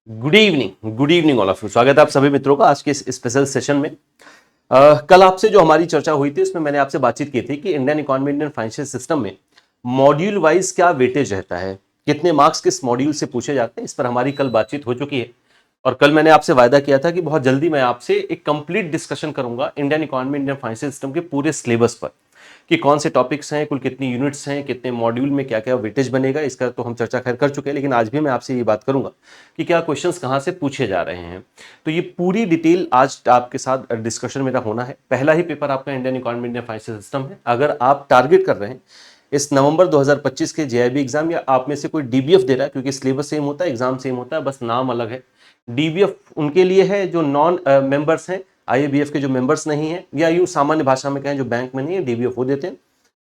Good evening all of you. स्वागत है आप सभी मित्रों का आज के इस स्पेशल सेशन में। कल आपसे जो हमारी चर्चा हुई थी उसमें मैंने आपसे बातचीत की थी कि Indian economy, Indian financial system में मॉड्यूल वाइज क्या वेटेज रहता है, कितने मार्क्स किस मॉड्यूल से पूछे जाते हैं, इस पर हमारी कल बातचीत हो चुकी है। और कल मैंने आपसे वायदा किया था कि बहुत जल्दी मैं आपसे एक कंप्लीट डिस्कशन करूंगा Indian economy, Indian financial system के पूरे सिलेबस पर कि कौन से टॉपिक्स हैं, कुल कितनी यूनिट्स हैं, कितने मॉड्यूल में क्या क्या वेटेज बनेगा। इसका तो हम चर्चा खैर कर चुके हैं, लेकिन आज भी मैं आपसे ये बात करूंगा कि क्या क्वेश्चंस कहाँ से पूछे जा रहे हैं। तो ये पूरी डिटेल आज आपके साथ डिस्कशन मेरा होना है। पहला ही पेपर आपका Indian economy, Indian financial system है। अगर आप टारगेट कर रहे हैं इस नवंबर 2025 के जेआईबी एग्जाम, या आप में से कोई डीबीएफ दे रहा है, क्योंकि सिलेबस सेम होता है, एग्जाम सेम होता है, बस नाम अलग है। डीबीएफ उनके लिए है जो नॉन मेंबर्स हैं, आईएबीएफ के जो मेंबर्स नहीं हैं, या यूं सामान्य भाषा में कहें जो बैंक में नहीं है, डीबीएफ वो देते हैं।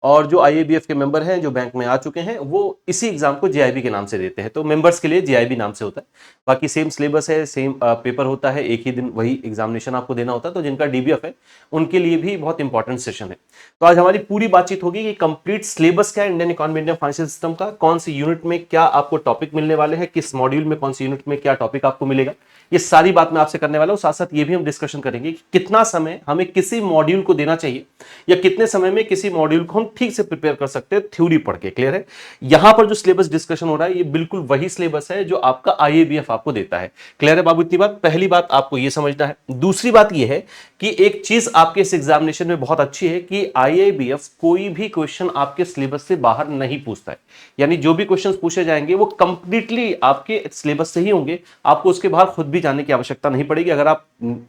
और जो आईएबीएफ के मेंबर हैं जो बैंक में आ चुके हैं वो इसी एग्जाम को जेआईबी के नाम से देते हैं। तो मेंबर्स के लिए जेआईबी नाम से होता है। बाकी सेम सिलेबस है, सेम पेपर होता है, एक ही दिन वही एग्जामिनेशन आपको देना होता है। तो जिनका डीबीएफ है उनके लिए भी बहुत इंपॉर्टेंट सेशन है। तो आज हमारी पूरी बातचीत होगी कि कंप्लीट सिलेबस क्या है Indian economy, Indian financial system का, कौन सी यूनिट में क्या आपको टॉपिक मिलने वाले हैं, किस मॉड्यूल में कौन सी यूनिट में क्या टॉपिक आपको मिलेगा, ये सारी बात मैं आपसे करने वाला हूं। साथ साथ ये भी हम डिस्कशन करेंगे कि कितना समय हमें किसी मॉड्यूल को देना चाहिए, या कितने समय में किसी मॉड्यूल को हम ठीक से प्रिपेयर कर सकते हैं थ्योरी पढ़ के। क्लियर है? यहां पर जो सिलेबस डिस्कशन हो रहा है ये बिल्कुल वही सिलेबस है जो आपका आईएबीएफ आपको देता है। क्लियर है बाबू? इतनी बात, पहली बात आपको ये समझना है। दूसरी बात ये है कि एक चीज आपके इस एग्जामिनेशन में बहुत अच्छी है कि आईएबीएफ कोई भी क्वेश्चन आपके सिलेबस से बाहर नहीं पूछता है। यानी जो भी क्वेश्चन पूछे जाएंगे वो कंप्लीटली आपके सिलेबस से ही होंगे, आपको उसके बाहर खुद भी जाने की आवश्यकता नहीं पड़ेगी। अगर आप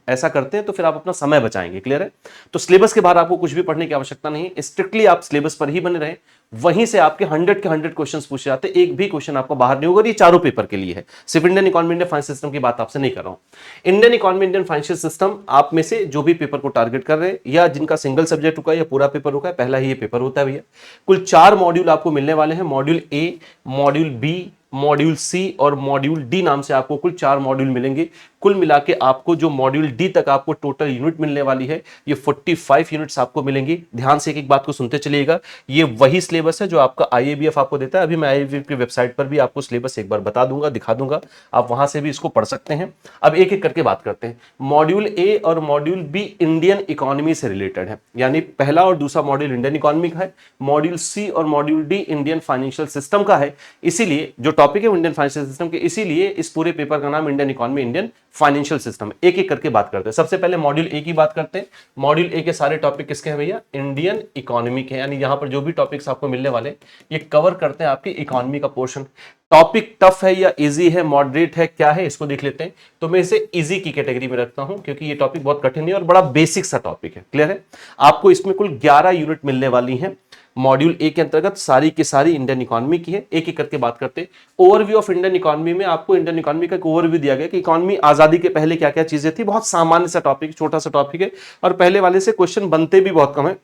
ऐसा करते हैं तो फिर आप अपना समय बचाएंगे। क्लियर है? तो सिलेबस के बाहर आपको कुछ भी पढ़ने की आवश्यकता नहीं है, स्ट्रिक्टली आप सिलेबस पर ही बने रहें। वहीं से आपके 100 के 100 क्वेश्चंस पूछे जाते हैं, एक भी क्वेश्चन आपको बाहर नहीं होगा। ये चारों पेपर के लिए है, सिर्फ Indian economy, Indian financial system की बात आपसे नहीं कर रहा हूं। Indian economy, Indian financial system आप में से जो भी पेपर को टारगेट कर रहे हैं, या जिनका सिंगल सब्जेक्ट रुका है या पूरा पेपर रुका है, पहला ही ये पेपर होता है भैया। कुल 4 मॉड्यूल आपको मिलने वाले हैं। Module A, module B, module C और मॉड्यूल डी नाम से आपको कुल 4 मॉड्यूल मिलेंगे। कुल मिला के आपको जो मॉड्यूल डी तक आपको टोटल यूनिट मिलने वाली है ये 45 यूनिट्स आपको मिलेंगी। ध्यान से एक एक बात को सुनते चलिएगा। ये वही सिलेबस है जो आपका आईएबीएफ आपको देता है। अभी मैं आईएबीएफ की वेबसाइट पर भी आपको सिलेबस एक बार बता दूंगा, दिखा दूंगा, आप वहां से भी इसको पढ़ सकते हैं। अब एक एक करके बात करते हैं। मॉड्यूल ए और मॉड्यूल बी इंडियन इकोनॉमी से रिलेटेड है, यानी पहला और दूसरा मॉड्यूल इंडियन इकोनॉमी का है। मॉड्यूल सी और module D Indian financial system का है। इसीलिए जो टॉपिक है इंडियन फाइनेंशियल सिस्टम के, इसीलिए इस पूरे पेपर का नाम Indian economy, Indian financial system. एक एक करके बात करते हैं। सबसे पहले मॉड्यूल ए की बात करते हैं। मॉड्यूल ए के सारे टॉपिक किसके हैं भैया? इंडियन इकोनॉमी के, यानी यहां पर जो भी टॉपिक्स आपको मिलने वाले ये कवर करते हैं आपकी इकोनॉमी का पोर्शन। टॉपिक टफ है या इजी है, मॉडरेट है, क्या है, इसको देख लेते हैं। तो मैं इसे इजी की कैटेगरी में रखता हूं क्योंकि ये टॉपिक बहुत कठिन है और बड़ा बेसिक सा टॉपिक है। क्लियर है? आपको इसमें कुल 11 यूनिट मिलने वाली हैं। मॉड्यूल ए के अंतर्गत सारी की सारी इंडियन इकोनॉमी की है। एक एक करके बात करते हैं। ओवरव्यू ऑफ इंडियन इकोनॉमी में आपको इंडियन इकोनॉमी का एक ओवरव्यू दिया गया कि इकोनॉमी आजादी के पहले क्या क्या चीजें थी। बहुत सामान्य सा टॉपिक, छोटा सा टॉपिक है और पहले वाले से क्वेश्चन बनते भी बहुत कम है,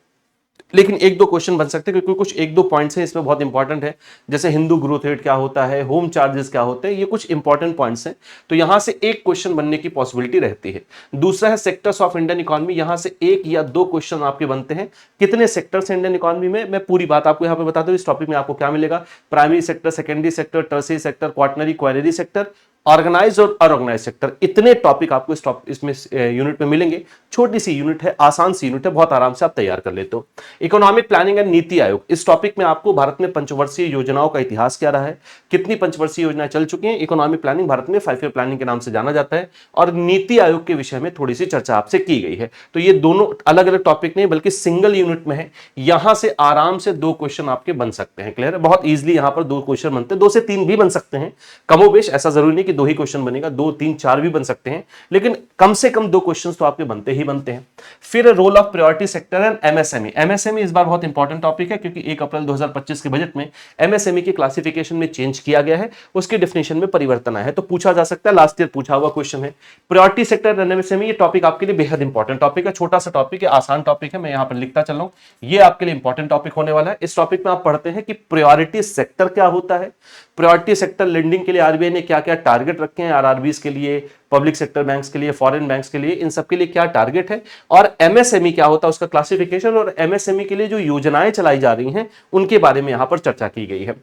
लेकिन एक दो क्वेश्चन बन सकते हैं क्योंकि कुछ एक दो पॉइंट्स हैं इसमें बहुत इंपॉर्टेंट है। जैसे हिंदू ग्रोथ रेट क्या होता है, होम चार्जेस क्या होते हैं, ये कुछ इंपॉर्टेंट पॉइंट्स हैं। तो यहां से एक क्वेश्चन बनने की पॉसिबिलिटी रहती है। दूसरा है सेक्टर्स ऑफ इंडियन इकोनॉमी, यहां से एक या दो क्वेश्चन आपके बनते हैं। कितने सेक्टर्स हैं इंडियन इकोनॉमी में, मैं पूरी बात आपको यहां पे बता दूं। इस टॉपिक में आपको क्या मिलेगा? Primary sector, secondary sector, tertiary sector, quaternary, quinary sector, organise और अनऑर्गेनाइज सेक्टर, इतने टॉपिक आपको इसमें यूनिट में मिलेंगे। छोटी सी यूनिट है, आसान सी यूनिट है, बहुत आराम से आप तैयार कर लेते हो। Economic planning and NITI Aayog, इस टॉपिक में आपको भारत में पंचवर्षीय योजनाओं का इतिहास क्या रहा है, कितनी पंचवर्षीय योजनाएं चल चुकी हैं। इकोनॉमिक प्लानिंग भारत में 5 ईयर प्लानिंग के नाम से जाना जाता है और नीति आयोग के विषय में थोड़ी सी चर्चा आपसे की गई है। तो ये दोनों अलग अलग टॉपिक नहीं बल्कि सिंगल यूनिट में है। यहां से आराम से 2 क्वेश्चन आपके बन सकते हैं। क्लियर है? बहुत ईजिली यहां पर 2 क्वेश्चन बनते हैं, 2 से 3 भी बन सकते हैं। कमोबेश, ऐसा जरूरी नहीं कि 2 ही क्वेश्चन बनेगा, 2, 3, 4 भी बन सकते हैं, लेकिन कम से कम 2 क्वेश्चन तो आपके बनते ही बनते हैं। फिर role of priority sector and MSME. MSME इस बार बहुत इंपॉर्टेंट टॉपिक है क्योंकि 1 अप्रैल 2025 के बजट में एमएसएमई की क्लासिफिकेशन में चेंज किया गया है, उसके डेफिनेशन में परिवर्तन आया है। तो पूछा जा सकता है, लास्ट ईयर पूछा हुआ क्वेश्चन है। प्रायोरिटी सेक्टर एंड एमएसएमई, ये टॉपिक आपके लिए बेहद इंपॉर्टेंट टॉपिक है। छोटा सा टॉपिक है, आसान टॉपिक है, मैं यहां पर लिखता चल रहा हूं। ये आपके लिए इंपॉर्टेंट टॉपिक होने वाला है। इस टॉपिक में आप पढ़ते हैं कि प्रायोरिटी सेक्टर क्या होता है, प्रायोरिटी सेक्टर लेंडिंग के लिए आरबीआई ने क्या क्या टारगेट रखे हैं, आरआरबीज के लिए, पब्लिक सेक्टर बैंक्स के लिए, फॉरेन बैंक्स के लिए, इन सब के लिए क्या टारगेट है, और एमएसएमई क्या होता है उसका क्लासिफिकेशन, और एमएसएमई के लिए जो योजनाएं चलाई जा रही हैं उनके बारे में यहां पर चर्चा की गई है।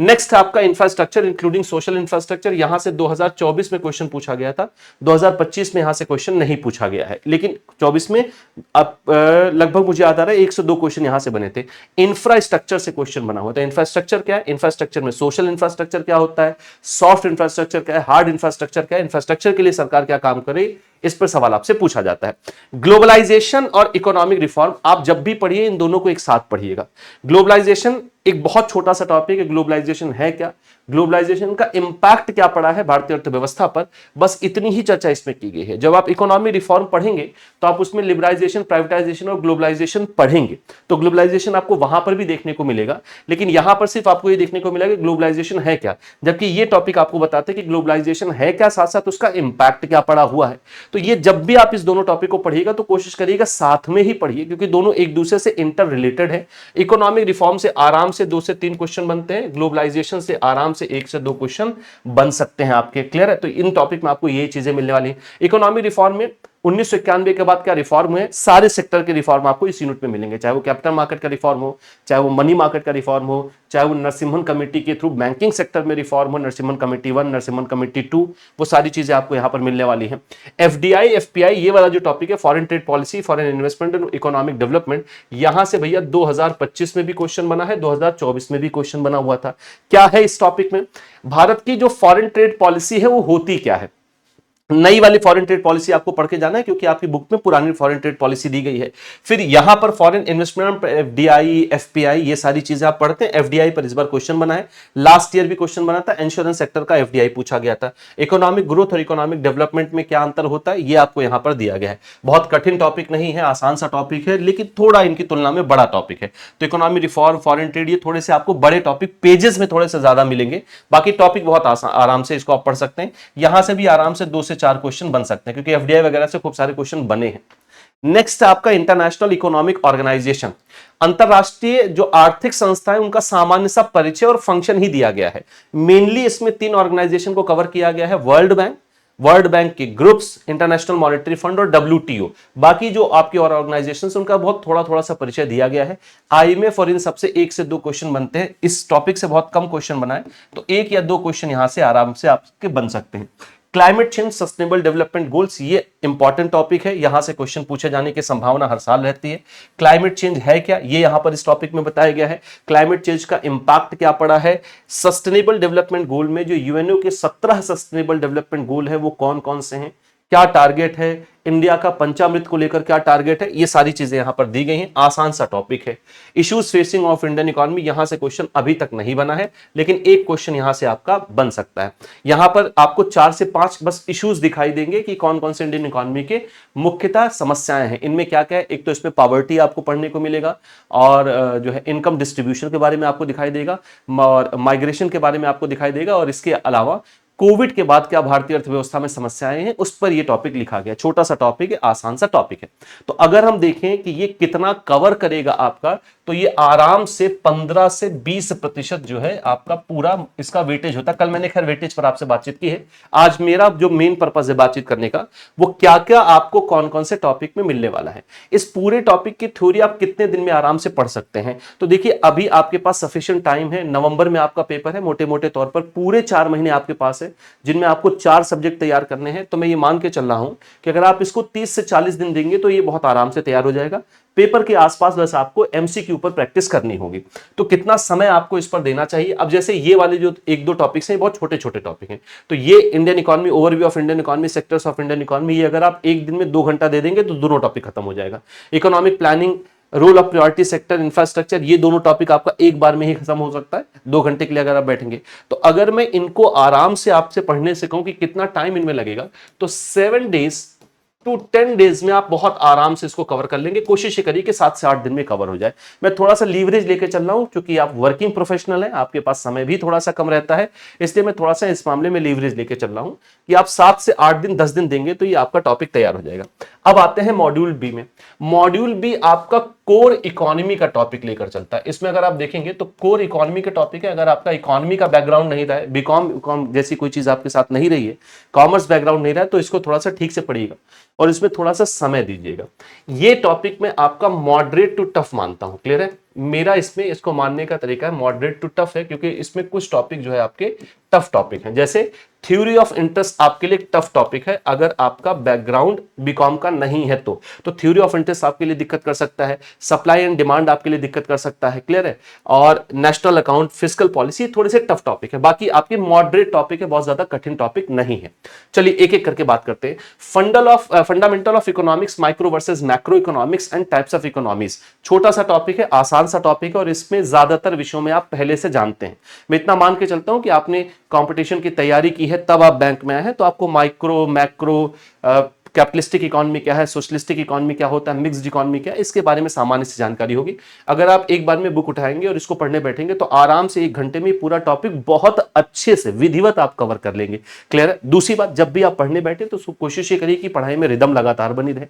नेक्स्ट आपका इंफ्रास्ट्रक्चर इंक्लूडिंग सोशल इंफ्रास्ट्रक्चर, यहां से 2024 में क्वेश्चन पूछा गया था, 2025 में यहां से क्वेश्चन नहीं पूछा गया है, लेकिन 24 में अब लगभग मुझे याद आ रहा है 102 क्वेश्चन यहां से बने थे। इंफ्रास्ट्रक्चर से क्वेश्चन बना हुआ था। इंफ्रास्ट्रक्चर क्या है, इंफ्रास्ट्रक्चर में सोशल इंफ्रास्ट्रक्चर क्या होता है, सॉफ्ट इंफ्रास्ट्रक्चर क्या है, हार्ड इंफ्रास्ट्रक्चर क्या है, इंफ्रास्ट्रक्चर के लिए सरकार क्या काम करे, इस पर सवाल आपसे पूछा जाता है। ग्लोबलाइजेशन और इकोनॉमिक रिफॉर्म, आप जब भी पढ़िए इन दोनों को एक साथ पढ़िएगा। ग्लोबलाइजेशन एक बहुत छोटा सा टॉपिक है, ग्लोबलाइजेशन है क्या, ग्लोबलाइजेशन का इंपैक्ट क्या पड़ा है भारतीय अर्थव्यवस्था पर, बस इतनी ही चर्चा इसमें की गई है। जब आप इकोनॉमी रिफॉर्म पढ़ेंगे तो आप उसमें लिबरलाइजेशन, प्राइवेटाइजेशन और ग्लोबलाइजेशन पढ़ेंगे, तो ग्लोबलाइजेशन आपको वहां पर भी देखने को मिलेगा, लेकिन यहां पर सिर्फ आपको ये देखने को मिलेगा कि ग्लोबलाइजेशन है क्या, जबकि ये टॉपिक आपको बताते हैं कि ग्लोबलाइजेशन है क्या, साथ साथ उसका इंपैक्ट क्या पड़ा हुआ है। तो ये जब भी आप इस दोनों टॉपिक को पढ़िएगा तो कोशिश करिएगा साथ में ही पढ़िए, क्योंकि दोनों एक दूसरे से इंटर रिलेटेड है। इकोनॉमिक रिफॉर्म से आराम से 2 से 3 क्वेश्चन बनते हैं, ग्लोबलाइजेशन से आराम से 1 से 2 क्वेश्चन बन सकते हैं आपके। क्लियर है? तो इन टॉपिक में आपको यही चीजें मिलने वाली हैं। इकोनॉमिक रिफॉर्म में 1991 के बाद क्या रिफॉर्म हुए, सारे सेक्टर के रिफॉर्म आपको इस यूनिट में मिलेंगे, चाहे वो कैपिटल मार्केट का रिफॉर्म हो, चाहे वो मनी मार्केट का रिफॉर्म हो, चाहे वो नरसिम्हन कमेटी के थ्रू बैंकिंग सेक्टर में रिफॉर्म हो, नरसिम्हन कमेटी 1, नरसिम्हन कमेटी 2, वो सारी चीजें आपको यहां पर मिलने वाली हैं। एफडीआई, एफपीआई, ये वाला जो टॉपिक है, foreign trade policy, foreign investment and economic development, यहां से भैया 2025 में भी क्वेश्चन बना है, 2024 में भी क्वेश्चन बना हुआ था। क्या है इस टॉपिक में, भारत की जो फॉरेन ट्रेड पॉलिसी है वो होती क्या है। नई वाली फॉरेन ट्रेड पॉलिसी आपको पढ़ के जाना है, क्योंकि आपकी बुक में पुरानी फॉरेन ट्रेड पॉलिसी दी गई है। फिर यहां पर फॉरेन इन्वेस्टमेंट, एफडीआई, एफपीआई, ये सारी चीजें आप पढ़ते हैं। एफडीआई पर इस बार क्वेश्चन बना है, लास्ट ईयर भी क्वेश्चन बना था, इंश्योरेंस सेक्टर का एफडीआई पूछा गया था। इकोनॉमिक ग्रोथ और इकोनॉमिक डेवलपमेंट में क्या अंतर होता है, ये आपको यहां पर दिया गया है। बहुत कठिन टॉपिक नहीं है, आसान सा टॉपिक है, लेकिन थोड़ा इनकी तुलना में बड़ा टॉपिक है। तो इकोनॉमी रिफॉर्म, फॉरेन ट्रेड, ये थोड़े से आपको बड़े टॉपिक पेजेस में थोड़े से ज्यादा मिलेंगे, बाकी टॉपिक बहुत आराम से इसको आप पढ़ सकते हैं। यहां से भी आराम से 2 से 4 क्वेश्चन बन सकते हैं, क्योंकि एफडीआई वगैरह से खूब सारे क्वेश्चन बने हैं। नेक्स्ट आपका इंटरनेशनल इकोनॉमिक ऑर्गेनाइजेशन, अंतरराष्ट्रीय जो आर्थिक संस्था है उनका सामान्य सा परिचय और फंक्शन ही दिया गया है। मेनली इसमें 3 ऑर्गेनाइजेशन को कवर किया गया है, वर्ल्ड बैंक के ग्रुप्स, इंटरनेशनल मॉनेटरी फंड और डब्ल्यूटीओ। बाकी जो आपकी और ऑर्गेनाइजेशंस उनका बहुत थोड़ा सा परिचय दिया गया है। आईएमएफ और इन सबसे 1 से 2 क्वेश्चन बनते हैं, इस टॉपिक से बहुत कम क्वेश्चन बनाए, तो 1 या 2 क्वेश्चन यहां से आराम से आपके बन सकते हैं। Climate change, sustainable development goals, ये इंपॉर्टेंट टॉपिक है, यहां से क्वेश्चन पूछे जाने की संभावना हर साल रहती है। क्लाइमेट चेंज है क्या, ये यहां पर इस टॉपिक में बताया गया है। क्लाइमेट चेंज का इंपैक्ट क्या पड़ा है। सस्टेनेबल डेवलपमेंट गोल में जो यूएनओ के 17 सस्टेनेबल डेवलपमेंट गोल है वो कौन कौन से हैं, क्या टारगेट है, इंडिया का पंचामृत को लेकर क्या टारगेट है, ये सारी चीजें यहां पर दी गई हैं। आसान सा टॉपिक है। Issues facing of Indian economy, यहां से क्वेश्चन अभी तक नहीं बना है, लेकिन एक क्वेश्चन यहां से आपका बन सकता है। यहां पर आपको 4 से 5 बस इश्यूज दिखाई देंगे कि कौन कौन से इंडियन इकोनॉमी के मुख्यतः समस्याएं हैं। इनमें क्या क्या है, एक तो इसमें पॉवर्टी आपको पढ़ने को मिलेगा, और जो है इनकम डिस्ट्रीब्यूशन के बारे में आपको दिखाई देगा, और माइग्रेशन के बारे में आपको दिखाई देगा, और इसके अलावा कोविड के बाद क्या भारतीय अर्थव्यवस्था में समस्याएं हैं, उस पर यह टॉपिक लिखा गया। छोटा सा टॉपिक है, आसान सा टॉपिक है। तो अगर हम देखें कि ये कितना कवर करेगा आपका, तो ये आराम से 15 से 20% जो है आपका पूरा इसका वेटेज होता है। कल मैंने खैर वेटेज पर आपसे बातचीत की है। आज मेरा जो मेन पर्पस है बातचीत करने का, वो क्या क्या आपको कौन कौन से टॉपिक में मिलने वाला है। इस पूरे टॉपिक की थ्योरी आप कितने दिन में आराम से पढ़ सकते हैं। तो देखिए, अभी आपके पास सफिशिएंट टाइम है। नवंबर में आपका पेपर है, मोटे मोटे तौर पर पूरे 4 महीने आपके पास है, जिनमें आपको 4 सब्जेक्ट तैयार करने हैं। तो मैं ये मान के चल रहा हूं कि अगर आप इसको 30 से 40 दिन देंगे तो ये बहुत आराम से तैयार हो जाएगा। पेपर के आसपास बस आपको एमसीक्यू पर प्रैक्टिस करनी होगी। तो कितना समय आपको इस पर देना चाहिए। अब जैसे ये वाले जो 1-2 टॉपिक्स हैं, बहुत छोटे छोटे टॉपिक हैं, तो ये Indian economy, overview of Indian economy, sectors of Indian economy, ये अगर आप एक दिन में 2 घंटा दे देंगे तो दोनों टॉपिक खत्म हो जाएगा। Economic planning, role of priority sector, infrastructure, ये दोनों टॉपिक आपका एक बार में ही खत्म हो सकता है 2 घंटे के लिए अगर आप बैठेंगे। तो अगर मैं इनको आराम से आपसे पढ़ने से कहूं कि कितना टाइम इनमें लगेगा, तो 7 डेज टू 10 डेज में आप बहुत आराम से इसको कवर कर लेंगे। कोशिश ये करिए कि 7 से 8 दिन में कवर हो जाए। मैं थोड़ा सा लीवरेज लेके चल रहा हूं, क्योंकि आप वर्किंग प्रोफेशनल हैं, आपके पास समय भी थोड़ा सा कम रहता है, इसलिए मैं थोड़ा सा इस मामले में लीवरेज लेके चल रहा हूं कि आप 7 से 8 दिन, 10 दिन देंगे तो ये आपका टॉपिक तैयार हो जाएगा। अब आते हैं मॉड्यूल बी में। मॉड्यूल बी आपका कोर इकोनॉमी का टॉपिक लेकर चलता है। इसमें अगर आप देखेंगे तो कोर इकोनॉमी का टॉपिक है। अगर आपका इकोनॉमी का बैकग्राउंड नहीं रहा है, बीकॉम जैसी कोई चीज आपके साथ नहीं रही है, कॉमर्स बैकग्राउंड नहीं रहा है, तो इसको थोड़ा सा ठीक से पढ़िएगा और इसमें थोड़ा सा समय दीजिएगा। ये टॉपिक में आपका मॉडरेट टू टफ मानता हूं, क्लियर है। मेरा इसमें इसको मानने का तरीका है मॉडरेट टू टफ है, क्योंकि इसमें कुछ टॉपिक जो है आपके टफ टॉपिक हैं। जैसे थ्योरी ऑफ इंटरेस्ट आपके लिए टफ टॉपिक है, अगर आपका बैकग्राउंड बीकॉम का नहीं है तो थ्योरी ऑफ इंटरेस्ट आपके लिए दिक्कत कर सकता है। सप्लाई एंड डिमांड आपके लिए दिक्कत कर सकता है, क्लियर है। और नेशनल अकाउंट, फिस्कल पॉलिसी थोड़े से टफ टॉपिक है। बाकी आपके मॉडरेट टॉपिक है, बहुत ज्यादा कठिन टॉपिक नहीं है। चलिए एक एक करके बात करते हैं। Fundamental of economics, micro versus macro economics and types of economies. छोटा सा टॉपिक है, आसान सा टॉपिक है, और इसमें ज्यादातर विषयों में आप पहले से जानते हैं। मैं इतना मान के चलता हूं कि आपने कंपटीशन की तैयारी की है, तब आप बैंक में आए हैं, तो आपको माइक्रो, मैक्रो, कैपिटलिस्टिक इकोनॉमी क्या है, सोशलिस्टिक इकोनॉमी क्या होता है, मिक्स्ड इकोनॉमी क्या है, इसके बारे में सामान्य से जानकारी होगी। अगर आप एक बार में बुक उठाएंगे और इसको पढ़ने बैठेंगे तो आराम से 1 घंटे में पूरा टॉपिक बहुत अच्छे से विधिवत आप कवर कर लेंगे, क्लियर है। दूसरी बात, जब भी आप पढ़ने बैठे तो कोशिश ये करिए कि पढ़ाई में रिदम लगातार बनी रहे,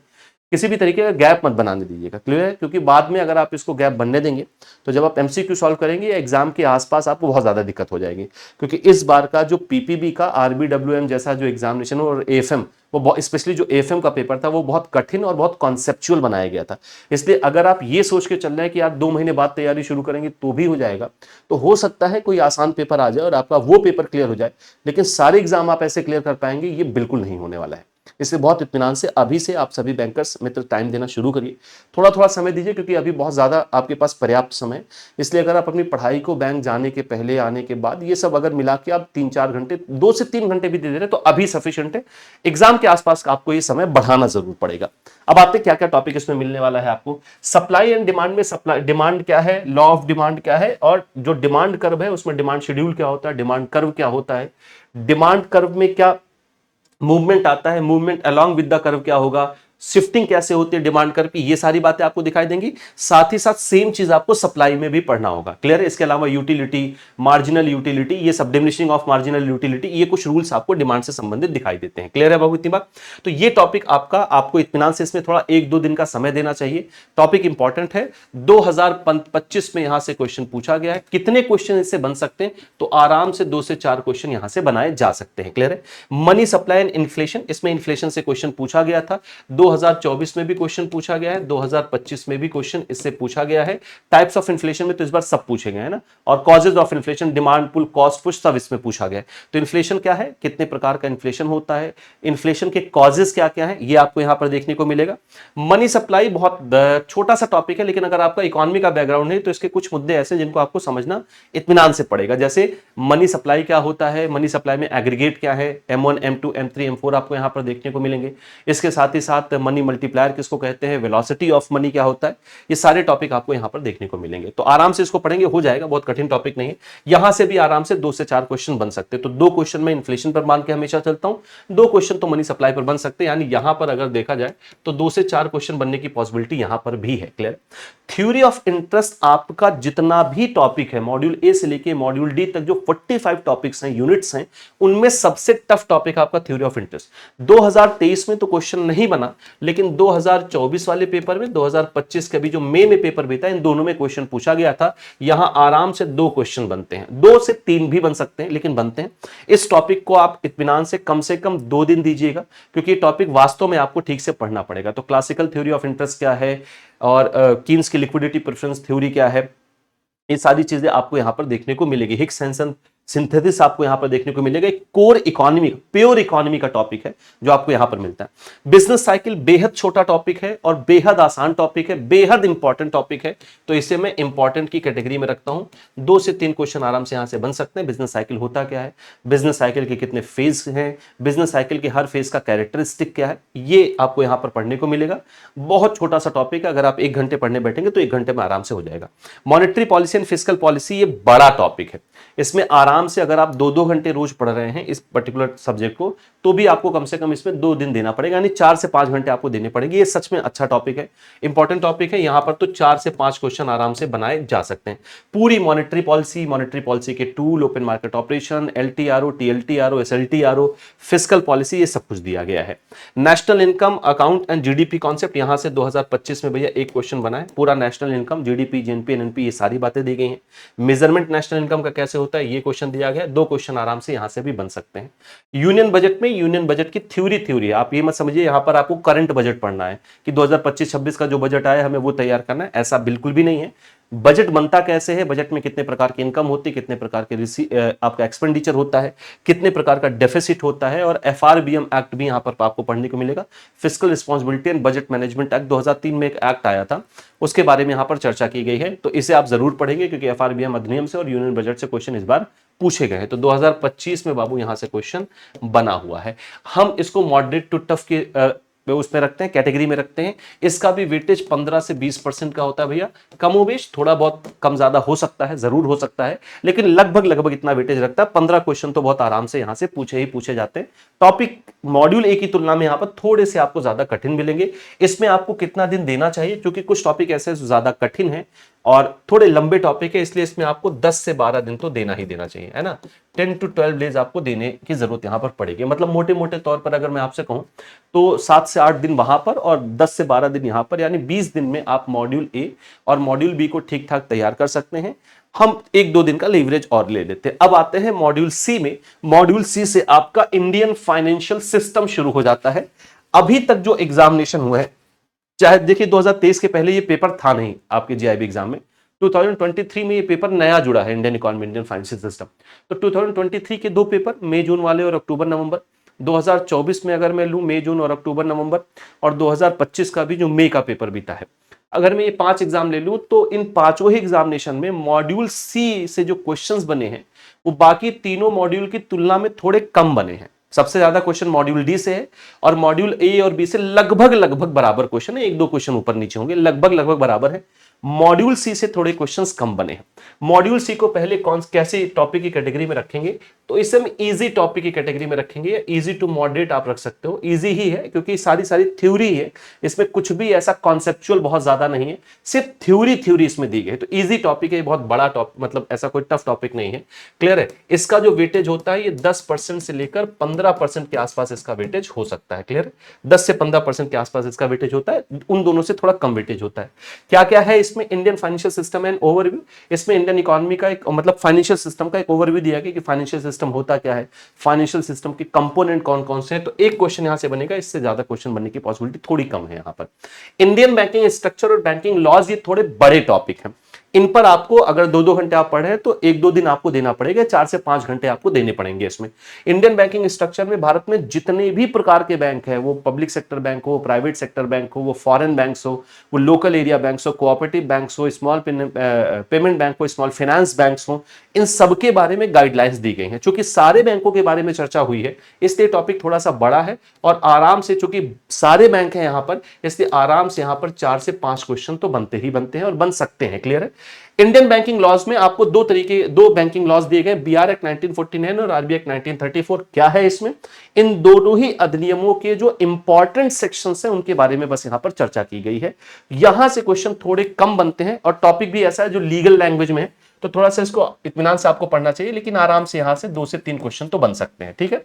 किसी भी तरीके का गैप मत बनाने दीजिएगा, क्लियर है। क्योंकि बाद में अगर आप इसको गैप बनने देंगे तो जब आप एमसीक्यू सॉल्व करेंगे या एग्जाम के आसपास आपको बहुत ज्यादा दिक्कत हो जाएगी। क्योंकि इस बार का जो पीपीबी का आरबीडब्ल्यूएम जैसा जो एग्जामिनेशन और एएफएम, वो स्पेशली जो एएफएम का पेपर था वो बहुत कठिन और बहुत कॉन्सेप्चुअल बनाया गया था। इसलिए अगर आप ये सोच के चल रहे हैं कि यार 2 महीने बाद तैयारी शुरू करेंगे तो भी हो जाएगा, तो हो सकता है कोई आसान पेपर आ जाए और आपका वो पेपर क्लियर हो जाए, लेकिन सारे एग्जाम आप ऐसे क्लियर कर पाएंगे, ये बिल्कुल नहीं होने वाला है। इसलिए बहुत इत्मीनान से अभी से आप सभी बैंकर्स मित्र टाइम देना शुरू करिए, थोड़ा थोड़ा समय दीजिए, क्योंकि अभी बहुत ज्यादा आपके पास पर्याप्त समय है। इसलिए अगर आप अपनी पढ़ाई को बैंक जाने के पहले, आने के बाद, ये सब अगर मिला के आप 3-4 घंटे, 2 से 3 घंटे भी दे दे रहे तो अभी सफिशिएंट है। एग्जाम के आसपास आपको ये समय बढ़ाना जरूर पड़ेगा। अब आते क्या क्या टॉपिक इसमें मिलने वाला है आपको। सप्लाई एंड डिमांड में सप्लाई डिमांड क्या है, लॉ ऑफ डिमांड क्या है, और जो डिमांड कर्व है उसमें डिमांड शेड्यूल क्या होता है, डिमांड कर्व क्या होता है, डिमांड कर्व में क्या मूवमेंट आता है, movement along with the curve क्या होगा, शिफ्टिंग कैसे होती है डिमांड कर्व की, ये सारी बातें आपको दिखाई देंगी। साथ ही साथ सेम चीज आपको सप्लाई में भी पढ़ना होगा, क्लियर है। इसके अलावा यूटिलिटी, मार्जिनल यूटिलिटी, ये सब डिमिनिशिंग ऑफ मार्जिनल यूटिलिटी, ये कुछ रूल्स आपको डिमांड से संबंधित दिखाई देते हैं, क्लियर है बाबू इतनी बात। तो ये टॉपिक आपका, आपको इत्मीनान से इसमें थोड़ा 1-2 दिन का समय देना चाहिए। टॉपिक इंपॉर्टेंट है, 2025 में यहां से क्वेश्चन पूछा गया है। कितने क्वेश्चन इससे बन सकते हैं, तो आराम से 2 से 4 क्वेश्चन यहां से बनाए जा सकते हैं, क्लियर है। मनी सप्लाई एंड इन्फ्लेशन, इसमें इन्फ्लेशन से क्वेश्चन पूछा गया था, 2024 में भी क्वेश्चन पूछा गया है, 2025 में भी क्वेश्चन इससे पूछा गया है। टाइप्स ऑफ इन्फ्लेशन में तो इस बार सब पूछे गए हैं ना, और causes of inflation, demand pull, cost push, सब इसमें पूछा गया है। तो इन्फ्लेशन क्या है, कितने प्रकार का इन्फ्लेशन होता है, इन्फ्लेशन के कॉजेज क्या क्या है, ये आपको यहां पर देखने को मिलेगा। मनी सप्लाई बहुत छोटा सा टॉपिक है, लेकिन अगर आपका इकोनॉमी का बैकग्राउंड है तो इसके कुछ मुद्दे ऐसे जिनको आपको समझना इत्मीनान से पड़ेगा। जैसे मनी सप्लाई क्या होता है, मनी सप्लाई में एग्रीगेट क्या है, M1, M2, M3, M4 आपको यहां पर देखने को मिलेंगे। इसके साथ ही साथ मनी मल्टीप्लायर किसको कहते हैं, वेलोसिटी ऑफ मनी क्या होता है, ये सारे टॉपिक आपको यहां पर देखने को मिलेंगे। तो आराम से इसको पढ़ेंगे, हो जाएगा, बहुत कठिन टॉपिक नहीं है। यहां से भी आराम से 2 से 4 क्वेश्चन बन सकते हैं। तो 2 क्वेश्चन में इन्फ्लेशन पर मान के हमेशा चलता हूं, 2 क्वेश्चन तो मनी सप्लाई पर बन सकते हैं। यानी यहां पर अगर देखा जाए तो 2 से 4 क्वेश्चन बनने की पॉसिबिलिटी यहां पर भी है, क्लियर। थ्योरी ऑफ इंटरेस्ट आपका जितना भी टॉपिक है, मॉड्यूल ए से लेके मॉड्यूल डी तक जो 45 टॉपिक्स हैं, यूनिट्स हैं, उनमें सबसे टफ टॉपिक आपका थ्योरी ऑफ इंटरेस्ट। 2023 में तो क्वेश्चन नहीं बना, लेकिन 2024 वाले पेपर में, 2025 के भी जो मई में पेपर बीता, इन दोनों में क्वेश्चन पूछा गया था। यहां आराम से 2 क्वेश्चन बनते हैं, 2 से 3 भी बन सकते हैं, लेकिन बनते हैं। इस टॉपिक को आप इत्मीनान से कम 2 दिन दीजिएगा, क्योंकि टॉपिक वास्तव में आपको ठीक से पढ़ना पड़ेगा। तो क्लासिकल थ्योरी ऑफ इंटरेस्ट क्या है, और कीन्स की लिक्विडिटी प्रेफरेंस थ्योरी क्या है, ये सारी चीजें आपको यहां पर देखने को मिलेगी। हिग्स हैंसन सिंथेसिस आपको यहां पर देखने को मिलेगा। एक कोर इकोनॉमी, प्योर इकोनॉमी का टॉपिक है जो आपको यहां पर मिलता है। बिजनेस साइकिल बेहद छोटा टॉपिक है और बेहद आसान टॉपिक है, बेहद इंपॉर्टेंट टॉपिक है, तो इसे मैं इंपॉर्टेंट की कैटेगरी में रखता हूं। 2 से 3 क्वेश्चन आराम से यहां से बन सकते हैं। बिजनेस साइकिल होता क्या है, बिजनेस साइकिल के कितने फेज हैं, बिजनेस साइकिल के हर फेज का कैरेक्टरिस्टिक क्या है, ये आपको यहां पर पढ़ने को मिलेगा। बहुत छोटा सा टॉपिक है, अगर आप 1 घंटे पढ़ने बैठेंगे तो 1 घंटे में आराम से हो जाएगा। Monetary policy and fiscal policy, ये बड़ा टॉपिक है, इसमें आराम आराम से अगर आप 2-2 घंटे रोज पढ़ रहे हैं इस पर्टिकुलर सब्जेक्ट को, तो भी आपको कम से कम इसमें 2 दिन देना पड़ेगा, यानी 4 से 5 घंटे आपको देने पड़ेंगे। ये सच में अच्छा टॉपिक है, इंपॉर्टेंट टॉपिक है। यहां पर तो 4 से 5 क्वेश्चन आराम से बनाए जा सकते हैं। पूरी मॉनेटरी पॉलिसी के tool, open market operation, LTRO, TLTRO, SLTRO, fiscal policy, ये सब कुछ दिया गया है। National income account and GDP concept, यहां से 2025 में भैया एक क्वेश्चन बना है। पूरा national income, GDP, GNP, NNP, ये सारी बातें दी गई हैं। मेजरमेंट नेशनल इनकम का कैसे होता है, ये क्वेश्चन दिया गया है। 2 क्वेश्चन आराम से यहां से भी बन सकते हैं। यूनियन बजट में, यूनियन बजट की थ्योरी है, आप ये मत समझिए यहां पर आपको करंट बजट पढ़ना है कि 2025-26 का जो बजट आया हमें वो तैयार करना है, ऐसा बिल्कुल भी नहीं है। बजट बनता कैसे है, बजट में कितने प्रकार की इनकम होती है, कितने प्रकार के आपका एक्सपेंडिचर होता है, कितने प्रकार का डेफिसिट होता है, और FRBM एक्ट भी यहां पर आपको पढ़ने को मिलेगा। Fiscal responsibility and budget management act 2003 में एक एक्ट आया था, उसके बारे में यहां पर चर्चा की गई है, तो इसे आप जरूर पढ़ेंगे क्योंकि FRBM अधिनियम से और यूनियन बजट से क्वेश्चन इस बार पूछे गए हैं। तो 2025 में बाबू यहां से क्वेश्चन बना हुआ है। हम इसको मॉडरेट टू टफ के उसमें रखते हैं, कैटेगरी में रखते हैं। इसका भी वेटेज 15 से 20% का होता है भैया, कमोबेश थोड़ा बहुत कम ज्यादा हो सकता है, जरूर हो सकता है, लेकिन लगभग इतना वेटेज रखता है। 15 क्वेश्चन तो बहुत आराम से यहां से पूछे जाते हैं। टॉपिक मॉड्यूल ए की तुलना में यहां पर थोड़े से आपको ज्यादा कठिन मिलेंगे। इसमें आपको कितना दिन देना चाहिए, क्योंकि कुछ टॉपिक ऐसे ज्यादा कठिन है और थोड़े लंबे टॉपिक है, इसलिए इसमें आपको 10 से 12 दिन तो देना ही देना चाहिए, है ना। 10 to 12 डेज आपको देने की जरूरत यहां पर पड़ेगी। मतलब मोटे मोटे तौर पर अगर मैं आपसे कहूं तो 7 से 8 दिन वहां पर और 10 से 12 दिन यहां पर, यानी 20 दिन में आप मॉड्यूल ए और मॉड्यूल बी को ठीक ठाक तैयार कर सकते हैं। हम 1-2 दिन का लीवरेज और ले लेते हैं। अब आते हैं मॉड्यूल सी में। मॉड्यूल सी से आपका इंडियन फाइनेंशियल सिस्टम शुरू हो जाता है। अभी तक जो एग्जामिनेशन हुआ है, चाहे देखिए 2023 के पहले ये पेपर था नहीं आपके GIB एग्जाम में, 2023 में ये पेपर नया जुड़ा है, Indian economy, Indian financial system. तो 2023 के 2 पेपर, मई जून वाले और अक्टूबर नवंबर। 2024 में अगर मैं लूं मई जून और अक्टूबर नवंबर, और 2025 का भी जो मई का पेपर बीता है, अगर मैं ये 5 एग्जाम ले लूं तो इन पांचों ही एग्जामिनेशन में मॉड्यूल सी से जो क्वेश्चंस बने हैं वो बाकी तीनों मॉड्यूल की तुलना में थोड़े कम बने हैं। सबसे ज्यादा क्वेश्चन मॉड्यूल डी से है और मॉड्यूल ए और बी से लगभग बराबर क्वेश्चन है, 1-2 क्वेश्चन ऊपर नीचे होंगे, लगभग बराबर है। मॉड्यूल सी से थोड़े क्वेश्चंस कम बने हैं। मॉड्यूल सी को पहले कैसे टॉपिक की कैटेगरी में रखेंगे, तो इसे हम इजी टॉपिक की कैटेगरी में रखेंगे, या इजी टू मॉडरेट आप रख सकते हो। इजी ही है क्योंकि सारी थ्योरी है, इसमें कुछ भी ऐसा कॉन्सेप्चुअल बहुत ज्यादा नहीं है, सिर्फ थ्योरी इसमें दी गई है। तो इजी टॉपिक है, बहुत बड़ा टॉपिक, मतलब ऐसा कोई टफ टॉपिक नहीं है। क्लियर है। इसका जो वेटेज होता है ये 10% से लेकर 15% के आसपास इसका वेटेज हो सकता है। क्लियर, 10 से 15% के आसपास इसका वेटेज होता है, उन दोनों से थोड़ा कम वेटेज होता है। क्या क्या है इसमें, Indian financial system and overview. इसमें इंडियन इकोनॉमी का एक, मतलब फाइनेंशियल सिस्टम का एक ओवरव्यू दिया गया कि फाइनेंशियल सिस्टम होता क्या है, फाइनेंशियल सिस्टम के कंपोनेंट कौन कौन से हैं। तो एक क्वेश्चन यहां से बनेगा, इससे ज्यादा क्वेश्चन बनने की पॉसिबिलिटी थोड़ी कम है यहां पर। इंडियन बैंकिंग स्ट्रक्चर और बैंकिंग लॉज, ये थोड़े बड़े टॉपिक हैं। इन पर आपको अगर 2-2 घंटे आप पढ़े तो 1-2 दिन आपको देना पड़ेगा, 4 से 5 घंटे आपको देने पड़ेंगे इसमें। इंडियन बैंकिंग स्ट्रक्चर में भारत में जितने भी प्रकार के बैंक है, वो पब्लिक सेक्टर बैंक हो, प्राइवेट सेक्टर बैंक हो, वो फॉरेन बैंक्स हो, वो लोकल एरिया बैंक्स हो, कोऑपरेटिव बैंक्स हो, स्मॉल पेमेंट बैंक हो, स्मॉल फाइनेंस बैंक्स हो, इन सबके बारे में गाइडलाइंस दी गई हैं। चूंकि सारे बैंकों के बारे में चर्चा हुई है इसलिए टॉपिक थोड़ा सा बड़ा है, और आराम से, चूंकि सारे बैंक हैं यहां पर, इसलिए आराम से यहां पर 4 से 5 क्वेश्चन तो बनते हैं और बन सकते हैं। क्लियर है। इंडियन बैंकिंग लॉज में आपको दो बैंकिंग लॉज दिए गए, BR एक्ट 1949 और RBI एक्ट 1934। क्या है इसमें, इन दोनों ही अधिनियमों के जो इंपॉर्टेंट सेक्शंस हैं उनके बारे में बस यहां पर चर्चा की गई है। यहां से क्वेश्चन थोड़े कम बनते हैं, और टॉपिक भी ऐसा है जो लीगल लैंग्वेज में है, तो थोड़ा सा इसको इत्मीनान से आपको पढ़ना चाहिए, लेकिन आराम से यहां से 2 से 3 क्वेश्चन तो बन सकते हैं। ठीक है।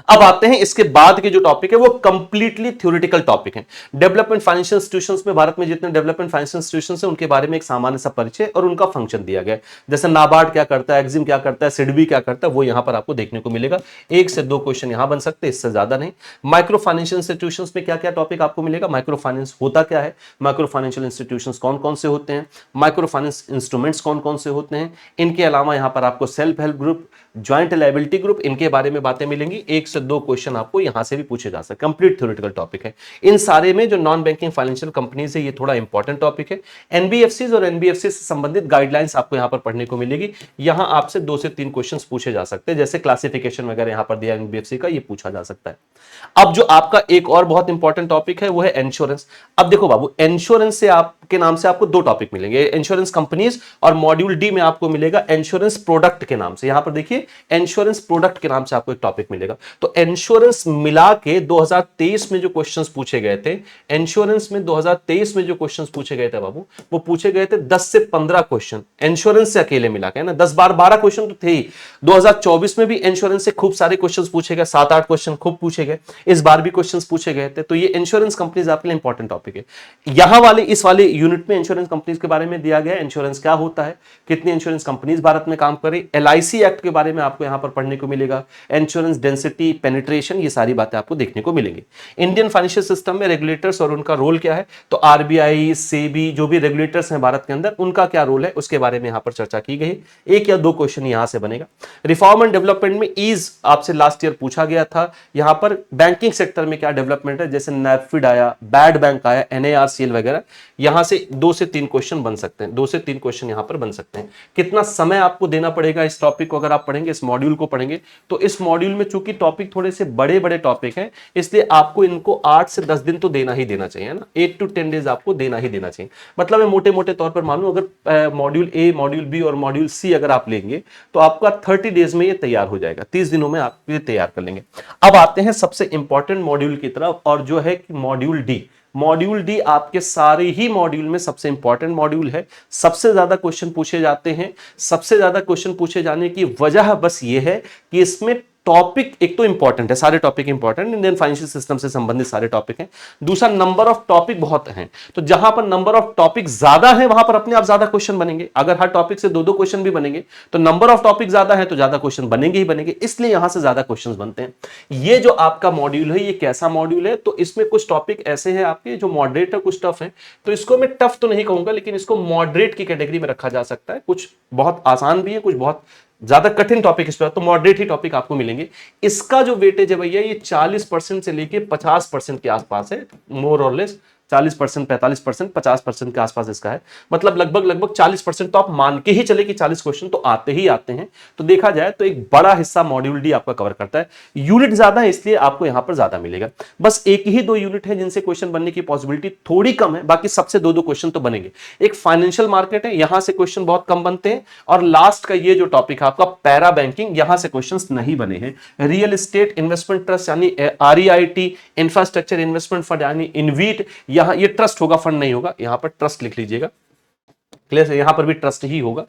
अब आते हैं इसके बाद के जो टॉपिक है वो कंप्लीटली थ्योरेटिकल टॉपिक है। डेवलपमेंट फाइनेंशियल इंस्टीट्यूशंस में, भारत में जितने डेवलपमेंट फाइनेंशियल इंस्टीट्यूशंस हैं उनके बारे में एक सामान्य सा परिचय और उनका फंक्शन दिया गया है। जैसे नाबार्ड क्या करता है, एक्सिम क्या करता है, सिडबी क्या करता है, वो यहां पर आपको देखने को मिलेगा। 1 से 2 क्वेश्चन यहां बन सकते हैं, इससे ज्यादा नहीं। माइक्रो फाइनेंशियल इंस्टीट्यूशंस में क्या क्या टॉपिक आपको मिलेगा, माइक्रो फाइनेंस होता क्या है, माइक्रो फाइनेंशियल इंस्टीट्यूशंस कौन कौन से होते हैं, माइक्रो फाइनेंस इंस्ट्रूमेंट्स कौन कौन से होते हैं। इनके अलावा यहां पर आपको self help group, joint liability group, इनके बारे में बातें मिलेंगी। 1 से 2 क्वेश्चन आपको यहां से भी पूछे जा सकते हैं। कंप्लीट थ्योरेटिकल टॉपिक है। इन सारे में जो नॉन बैंकिंग फाइनेंशियल कंपनीज है ये थोड़ा इंपॉर्टेंट टॉपिक है। एनबीएफसी और एनबीएफसी से संबंधित गाइडलाइंस आपको यहां पर पढ़ने को मिलेगी। यहां आपसे 2 से 3 क्वेश्चंस पूछे जा सकते हैं, जैसे क्लासिफिकेशन वगैरह यहां पर दिया एनबीएफसी का, ये पूछा जा सकता है। अब जो आपका एक और बहुत इंपॉर्टेंट टॉपिक है वो है इंश्योरेंस। अब देखो बाबू, इंश्योरेंस से आप के नाम से आपको दो टॉपिक मिलेंगे, इंश्योरेंस कंपनीज, और मॉड्यूल डी में आपको मिलेगा इंश्योरेंस प्रोडक्ट के नाम से। यहां पर देखिए इंश्योरेंस प्रोडक्ट के नाम से आपको एक टॉपिक मिलेगा। तो इंश्योरेंस मिला के 2023 में जो क्वेश्चंस पूछे गए थे, इंश्योरेंस में 2023 में जो क्वेश्चंस पूछे गए थे बाबू, वो पूछे गए थे 10 से 15 क्वेश्चन इंश्योरेंस से अकेले मिला के, ना 10-12 क्वेश्चन तो थे ही। 2024 में भी इंश्योरेंस से खूब सारे क्वेश्चंस पूछे गए, 7-8 क्वेश्चन खूब पूछे गए, इस बार भी क्वेश्चंस पूछे गए थे। तो ये इंश्योरेंस कंपनीज आपके लिए इंपॉर्टेंट टॉपिक है। यहां वाले इस वाले यूनिट में इंश्योरेंस कंपनीज के बारे में दिया गया है, इंश्योरेंस क्या होता है, कितनी इंश्योरेंस कंपनीज भारत में काम करें, एलआईसी एक्ट के बारे में आपको यहां पर पढ़ने को मिलेगा, इंश्योरेंस डेंसिटी, पेनिट्रेशन, ये सारी बातें आपको देखने को मिलेंगी। इंडियन फाइनेंशियल सिस्टम में रेगुलेटर्स और उनका रोल क्या है, तो आरबीआई, सेबी, जो भी रेगुलेटर्स हैं भारत के अंदर, उनका क्या रोल है उसके बारे में यहां पर चर्चा की गई। एक या दो क्वेश्चन यहां से बनेगा। रिफॉर्म एंड डेवलपमेंट में ईज आपसे लास्ट ईयर पूछा गया था, यहां पर बैंकिंग सेक्टर में क्या डेवलपमेंट है, जैसे नैफिड आया, बैड बैंक आया, एनएआरसीएल वगैरह, यहां से 2 से 3 क्वेश्चन बन सकते हैं, 2 से 3 क्वेश्चन यहां पर बन सकते हैं। कितना समय आपको देना पड़ेगा इस टॉपिक को, अगर आप पढ़ेंगे, इस मॉड्यूल को पढ़ेंगे, तो इस मॉड्यूल में चूंकि टॉपिक थोड़े से बड़े बड़े टॉपिक हैं, इसलिए आपको इनको 8 से 10 दिन तो देना ही देना चाहिए ना, 8 to 10 डेज आपको देना ही देना चाहिए। मतलब मैं मोटे मोटे तौर पर मानूं, अगर मॉड्यूल ए, मॉड्यूल बी और मॉड्यूल सी अगर आप लेंगे तो आपका 30 डेज में ये तैयार हो जाएगा, 30 दिनों में आप ये तैयार कर लेंगे। अब आते हैं सबसे इंपॉर्टेंट मॉड्यूल की तरफ, और जो है कि मॉड्यूल डी। मॉड्यूल डी आपके सारे ही मॉड्यूल में सबसे इंपॉर्टेंट मॉड्यूल है, सबसे ज्यादा क्वेश्चन पूछे जाते हैं। सबसे ज्यादा क्वेश्चन पूछे जाने की वजह बस ये है कि इसमें टॉपिक एक तो इंपॉर्टेंट है, सारे topic important, Indian financial system से संबंधित सारे टॉपिक हैं। दूसरा, नंबर ऑफ टॉपिक बहुत हैं, तो जहां पर नंबर ऑफ टॉपिक ज्यादा है वहां पर अपने आप ज्यादा क्वेश्चन बनेंगे। अगर हर टॉपिक से 2-2 क्वेश्चन भी बनेंगे तो नंबर ऑफ टॉपिक ज्यादा है तो ज्यादा क्वेश्चन बनेंगे ही बनेंगे, इसलिए यहां से ज्यादा क्वेश्चन बनते हैं। ये जो आपका मॉड्यूल है, ये कैसा मॉड्यूल है, तो इसमें कुछ टॉपिक ऐसे हैं आपके जो मॉडरेट है, कुछ टफ है। तो इसको मैं टफ तो नहीं कहूंगा, लेकिन इसको मॉडरेट की कैटेगरी में रखा जा सकता है। कुछ बहुत आसान भी है, कुछ बहुत ज्यादा कठिन टॉपिक इस पर, तो मॉडरेट ही टॉपिक आपको मिलेंगे। इसका जो वेटेज है भैया, ये 40% से लेके 50% के आसपास है, मोर और लेस। 40%, 45%, 50% के आसपास इसका है। मतलब लगभग 40% तो आप मान के ही चले कि 40 क्वेश्चन तो आते ही आते हैं। तो देखा जाए तो एक बड़ा हिस्सा मॉड्यूल डी आपका कवर करता है। यूनिट ज्यादा है इसलिए आपको यहां पर ज्यादा मिलेगा। बस एक ही 2 यूनिट है जिनसे क्वेश्चन बनने की पॉसिबिलिटी थोड़ी कम है, बाकी सबसे 2-2 क्वेश्चन तो बनेंगे। एक फाइनेंशियल मार्केट है, यहां से क्वेश्चन बहुत कम बनते हैं, और लास्ट का ये जो टॉपिक है आपका पैरा बैंकिंग, यहां से क्वेश्चन नहीं बने हैं। रियल एस्टेट इन्वेस्टमेंट ट्रस्ट यानी REIT, इंफ्रास्ट्रक्चर इन्वेस्टमेंट फंड यानी इनवीट, यहां ये ट्रस्ट होगा, फंड नहीं होगा, यहां पर ट्रस्ट लिख लीजिएगा। क्लियर है, यहां पर भी ट्रस्ट ही होगा।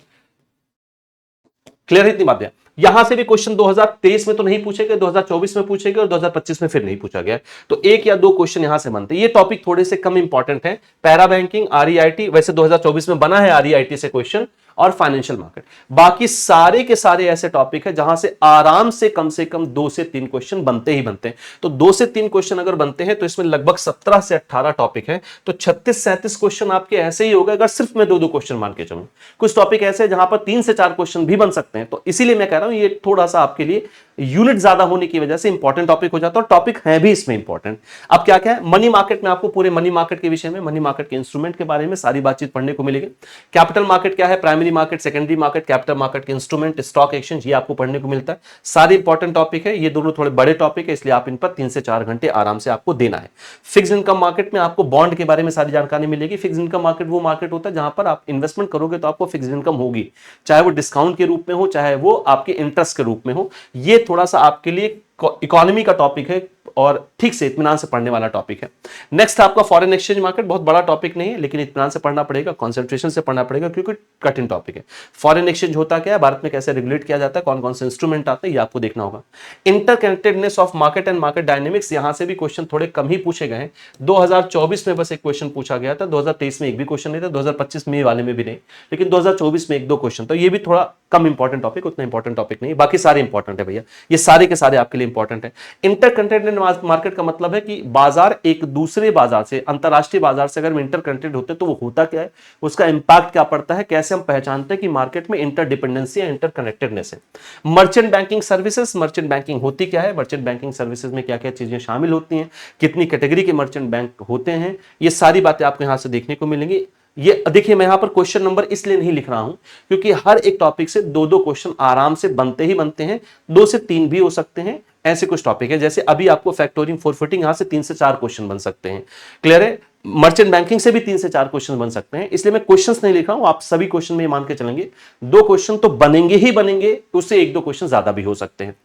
क्लियर है इतनी बातें। यहां से भी क्वेश्चन 2023 में तो नहीं पूछे गए, 2024 में पूछे गए और 2025 में फिर नहीं पूछा गया। तो एक या दो क्वेश्चन यहां से बनते हैं। ये टॉपिक थोड़े से कम इंपॉर्टेंट है। पैरा बैंकिंग, REIT, वैसे 2024 में बना है REIT से क्वेश्चन, और फाइनेंशियल मार्केट। बाकी सारे के सारे ऐसे टॉपिक है जहां से आराम से कम 2 से 3 क्वेश्चन बनते ही बनते हैं। तो 2 से 3 क्वेश्चन अगर बनते हैं तो इसमें लगभग 17 से 18 टॉपिक है, तो 36-37 क्वेश्चन आपके ऐसे ही होगा अगर सिर्फ मैं 2-2 क्वेश्चन मान के चलूं। कुछ टॉपिक ऐसे हैं जहां पर 3 से 4 क्वेश्चन भी बन सकते हैं। तो इसीलिए मैं कह रहा हूं ये थोड़ा सा आपके लिए यूनिट ज्यादा होने की वजह से इंपॉर्टेंट टॉपिक हो जाता है, और टॉपिक है भी इसमें इंपॉर्टेंट। अब क्या क्या है, मनी मार्केट में आपको पूरे मनी मार्केट के विषय में, मनी मार्केट के इंस्ट्रूमेंट के बारे में सारी बातचीत पढ़ने को मिलेगी। कैपिटल मार्केट क्या है, primary market, secondary market, capital market के इंस्ट्रूमेंट, स्टॉक एक्सचेंज, ये आपको पढ़ने को मिलता है। सारे इंपॉर्टेंट टॉपिक है, ये दोनों थोड़े बड़े टॉपिक है, इसलिए आप इन पर 3 से 4 घंटे आराम से आपको देना है। फिक्स इनकम मार्केट में आपको बॉन्ड के बारे में सारी जानकारी मिलेगी। फिक्स इनकम मार्केट वो मार्केट होता है जहां पर आप इन्वेस्टमेंट करोगे तो आपको फिक्स इनकम होगी, चाहे वो डिस्काउंट के रूप में हो, चाहे वो आपके इंटरेस्ट के रूप में हो। ये थोड़ा सा आपके लिए इकोनॉमी का टॉपिक है और ठीक से इत्मीनान से पढ़ने वाला टॉपिक है। नेक्स्ट आपका फॉरेन एक्सचेंज मार्केट, बहुत बड़ा टॉपिक नहीं है लेकिन इत्मीनान से पढ़ना पड़ेगा, कंसंट्रेशन से पढ़ना पड़ेगा क्योंकि कठिन टॉपिक है। फॉरेन एक्सचेंज होता क्या है, भारत में कैसे रेगुलेट किया जाता है, कौन कौन से इंस्ट्रूमेंट आते हैं, ये आपको देखना होगा। Interconnectedness of market and market dynamics, यहां से भी क्वेश्चन थोड़े कम ही पूछे गए हैं। 2024 में बस एक क्वेश्चन पूछा गया था, 2023 में एक भी क्वेश्चन नहीं था, 2025 में वाले में भी नहीं, लेकिन 2024 में 1-2 क्वेश्चन। तो ये भी थोड़ा कम इंपॉर्टेंट टॉपिक, उतना इंपॉर्टेंट टॉपिक नहीं, बाकी सारे इंपॉर्टेंट है भैया, ये सारे के सारे आपके लिए इंपॉर्टेंट है। इंटरकनेक्टेड मार्केट का मतलब है कि बाजार एक दूसरे बाजार से, अंतरराष्ट्रीय बाजार से अगर हम इंटरकनेक्टेड होते हैं तो वो होता क्या है, उसका इंपैक्ट क्या पड़ता है, कैसे हम पहचानते हैं कि मार्केट में इंटरडिपेंडेंसी या इंटरकनेक्टेडनेस है। Merchant banking services, merchant banking होती क्या है, मर्चेंट बैंकिंग सर्विसेज में क्या क्या चीजें शामिल होती हैं, कितनी कैटेगरी के मर्चेंट बैंक होते हैं, ये सारी बातें आपको यहां से देखने को मिलेंगी। ये देखिए, मैं यहां पर क्वेश्चन नंबर इसलिए नहीं लिख रहा हूं क्योंकि हर एक टॉपिक से 2-2 क्वेश्चन आराम से बनते ही बनते हैं, 2 से 3 भी हो सकते हैं। ऐसे कुछ टॉपिक है जैसे अभी आपको फैक्टोरिंग, फोरफिटिंग, यहां से 3 से 4 क्वेश्चन बन सकते हैं। क्लियर है। मर्चेंट बैंकिंग से भी 3 से 4 क्वेश्चन बन सकते हैं, इसलिए मैं क्वेश्चंस नहीं लिख रहा हूं, आप सभी क्वेश्चन में ये मान के चलेंगे 2 क्वेश्चन तो बनेंगे ही बनेंगे, उससे 1-2 क्वेश्चन ज्यादा भी हो सकते हैं।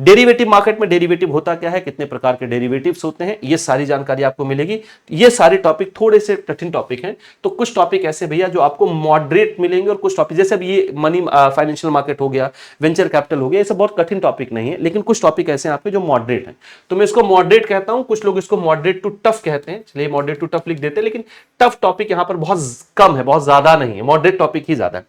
डेरिवेटिव मार्केट में डेरिवेटिव होता क्या है, कितने प्रकार के डेरिवेटिव्स होते हैं, ये सारी जानकारी आपको मिलेगी। ये सारे टॉपिक थोड़े से कठिन टॉपिक हैं, तो कुछ टॉपिक ऐसे भैया जो आपको मॉडरेट मिलेंगे, और कुछ टॉपिक जैसे अब ये मनी फाइनेंशियल मार्केट हो गया, वेंचर कैपिटल हो गया, ये सब बहुत कठिन टॉपिक नहीं है, लेकिन कुछ टॉपिक ऐसे हैं आपके जो मॉडरेट हैं, तो मैं इसको मॉडरेट कहता हूं, कुछ लोग इसको मॉडरेट टू टफ कहते हैं, चलिए मॉडरेट टू टफ लिख देते हैं, लेकिन टफ टॉपिक यहां पर बहुत कम है, बहुत ज्यादा नहीं है, मॉडरेट टॉपिक ही ज्यादा है।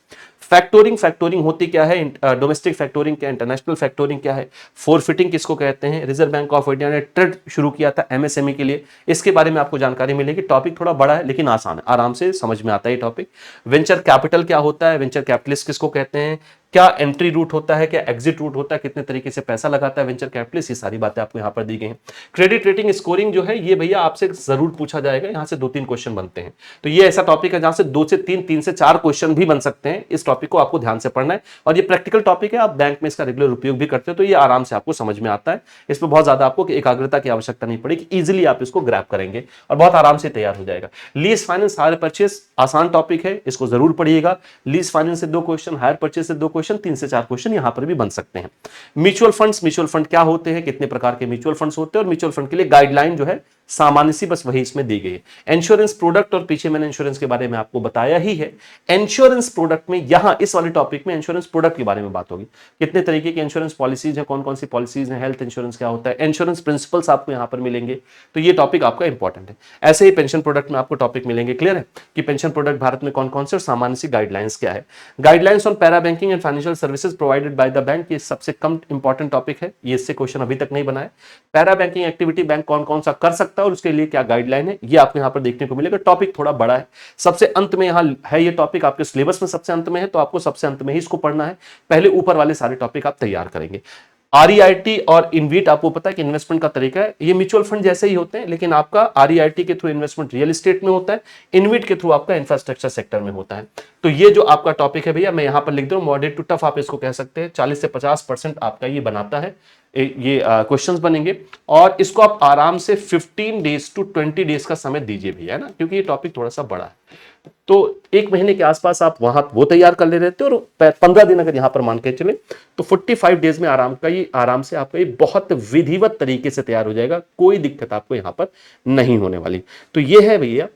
फैक्टोरिंग, फैक्टोरिंग होती क्या है, डोमेस्टिक फैक्टोरिंग क्या है, इंटरनेशनल फैक्टोरिंग क्या है, फोरफिटिंग किसको कहते हैं, रिजर्व बैंक ऑफ इंडिया ने ट्रेड शुरू किया था एमएसएमई के लिए, इसके बारे में आपको जानकारी मिलेगी। टॉपिक थोड़ा बड़ा है लेकिन आसान है, आराम से समझ में आता है ये टॉपिक। वेंचर कैपिटल क्या होता है, वेंचर कैपिटलिस्ट किसको कहते हैं, क्या एंट्री रूट होता है, क्या एग्जिट रूट होता है, कितने तरीके से पैसा लगाता है वेंचर कैपिटलिस्ट, ये सारी बातें आपको यहां पर दी गई हैं। क्रेडिट रेटिंग स्कोरिंग जो है ये भैया आपसे जरूर पूछा जाएगा, यहां से 2-3 क्वेश्चन बनते हैं, तो ये ऐसा टॉपिक है जहां से 2 से 3 से 4 क्वेश्चन भी बन सकते हैं। इस टॉपिक को आपको ध्यान से पढ़ना है, और ये प्रैक्टिकल टॉपिक है, आप बैंक में इसका रेगुलर उपयोग भी करते हो, तो ये आराम से आपको समझ में आता है, इसमें बहुत ज्यादा आपको एकाग्रता की आवश्यकता नहीं पड़ेगी, इजिली आप इसको ग्रैब करेंगे और बहुत आराम से तैयार हो जाएगा। लीज फाइनेंस, हायर परचेस आसान टॉपिक है, इसको जरूर पढ़िएगा। लीज फाइनेंस से 2 क्वेश्चन, हायर परचेस से 2 क्वेश्चन, 3 से 4 क्वेश्चन यहां पर भी बन सकते हैं। म्यूचुअल फंड्स, म्यूचुअल फंड क्या होते हैं, कितने प्रकार के म्यूचुअल फंड्स होते हैं, और म्यूचुअल फंड के लिए गाइडलाइन जो है सामान्य सी बस वही इसमें दी गई है। इंश्योरेंस प्रोडक्ट, और पीछे मैंने इंश्योरेंस के बारे में आपको बताया ही है। इंश्योरेंस प्रोडक्ट में यहां इस वाले टॉपिक में इंश्योरेंस प्रोडक्ट के बारे में बात होगी, कितने तरीके की इंश्योरेंस पॉलिसीज है, कौन कौन सी पॉलिसीज है, हेल्थ इंश्योरेंस क्या होता है, इंश्योरेंस प्रिंसिपल्स आपको यहां पर मिलेंगे, तो ये टॉपिक आपका इंपॉर्टेंट है। ऐसे ही पेंशन प्रोडक्ट में आपको टॉपिक मिलेंगे, क्लियर है कि पेंशन प्रोडक्ट भारत में कौन कौन से और सामान्य सी गाइडलाइंस क्या है। Guidelines on para banking and financial services provided by the bank, ये सबसे कम इंपॉर्टेंट टॉपिक है, ये इससे क्वेश्चन अभी तक नहीं बना है। पैरा बैंकिंग एक्टिविटी बैंक कौन कौन सा कर सकता है और उसके लिए क्या गाइडलाइन है, ये आपको यहां पर देखने को मिलेगा। टॉपिक थोड़ा बड़ा है, सबसे अंत में यहां है ये टॉपिक, आपके सिलेबस में सबसे अंत में है, तो आपको सबसे अंत में ही इसको पढ़ना है, पहले ऊपर वाले सारे टॉपिक आप तैयार करेंगे। आरईआईटी और इनवीट आपको पता है कि इन्वेस्टमेंट का तरीका है, ये म्यूचुअल फंड जैसे ही होते हैं, लेकिन आपका आरईआईटी के थ्रू इन्वेस्टमेंट रियल एस्टेट में होता है, इनवीट के थ्रू आपका इंफ्रास्ट्रक्चर सेक्टर में होता है। तो ये जो आपका टॉपिक है भैया, मैं यहां पर लिख दूं मॉडरेट टू टफ, आप इसको कह सकते हैं, 40 से 50% आपका ये बनाता है, ये क्वेश्चंस बनेंगे, और इसको आप आराम से 15 डेज टू 20 डेज का समय दीजिए भैया, है ना, क्योंकि ये टॉपिक थोड़ा सा बड़ा है, तो 1 महीने के आसपास आप वहां वो तैयार कर ले रहते हो, और 15 दिन अगर यहां पर मान के चले तो 45 डेज में आराम से आपका ये बहुत विधिवत तरीके से तैयार हो जाएगा, कोई दिक्कत आपको यहां पर नहीं होने वाली। तो ये है भैया